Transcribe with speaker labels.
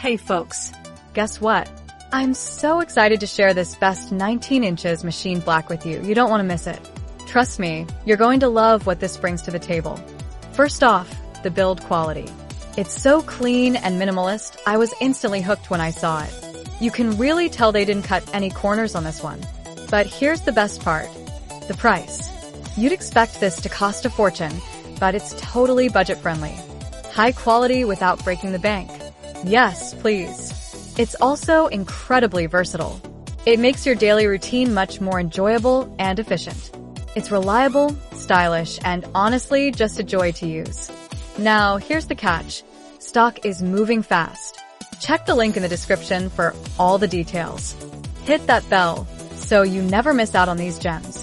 Speaker 1: Hey folks, guess what? I'm so excited to share this best 19 inches machined black with you. You don't want to miss it. Trust me, you're going to love what this brings to the table. First off, the build quality. It's so clean and minimalist, I was instantly hooked when I saw it. You can really tell they didn't cut any corners on this one. But here's the best part. The price. You'd expect this to cost a fortune, but it's totally budget-friendly. High quality without breaking the bank. Yes, please. It's also incredibly versatile. It makes your daily routine much more enjoyable and efficient. It's reliable, stylish, and honestly just a joy to use. Now, here's the catch. Stock is moving fast. Check the link in the description for all the details. Hit that bell so you never miss out on these gems.